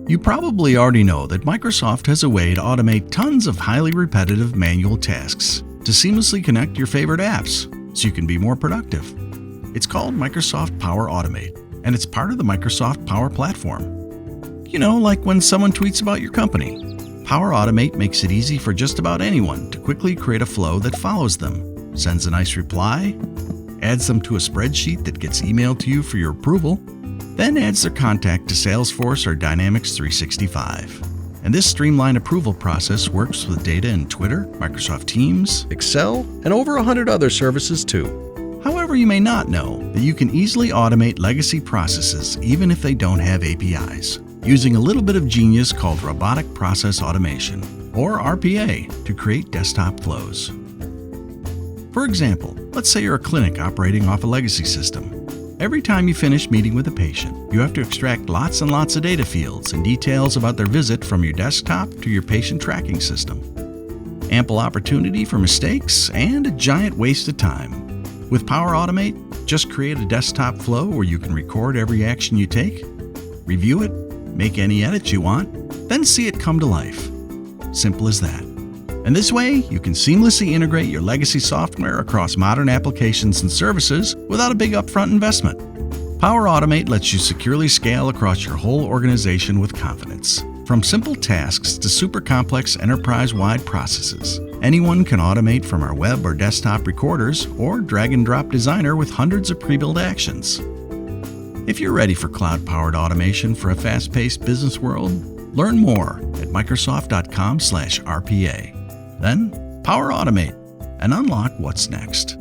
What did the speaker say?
You probably already know that Microsoft has a way to automate tons of highly repetitive manual tasks to seamlessly connect your favorite apps so you can be more productive. It's called Microsoft Power Automate, and it's part of the Microsoft Power Platform. You know, like when someone tweets about your company. Power Automate makes it easy for just about anyone to quickly create a flow that follows them, sends a nice reply, adds them to a spreadsheet that gets emailed to you for your approval, then adds their contact to Salesforce or Dynamics 365. And this streamlined approval process works with data in Twitter, Microsoft Teams, Excel, and over 100 other services too. However, you may not know that you can easily automate legacy processes even if they don't have APIs, using a little bit of genius called Robotic Process Automation, or RPA, to create desktop flows. For example, let's say you're a clinic operating off a legacy system. Every time you finish meeting with a patient, you have to extract lots and lots of data fields and details about their visit from your desktop to your patient tracking system. Ample opportunity for mistakes and a giant waste of time. With Power Automate, just create a desktop flow where you can record every action you take, review it, make any edits you want, then see it come to life. Simple as that. And this way, you can seamlessly integrate your legacy software across modern applications and services without a big upfront investment. Power Automate lets you securely scale across your whole organization with confidence. From simple tasks to super complex enterprise-wide processes, anyone can automate from our web or desktop recorders or drag-and-drop designer with hundreds of pre-built actions. If you're ready for cloud-powered automation for a fast-paced business world, learn more at Microsoft.com/RPA. Then, Power Automate and unlock what's next.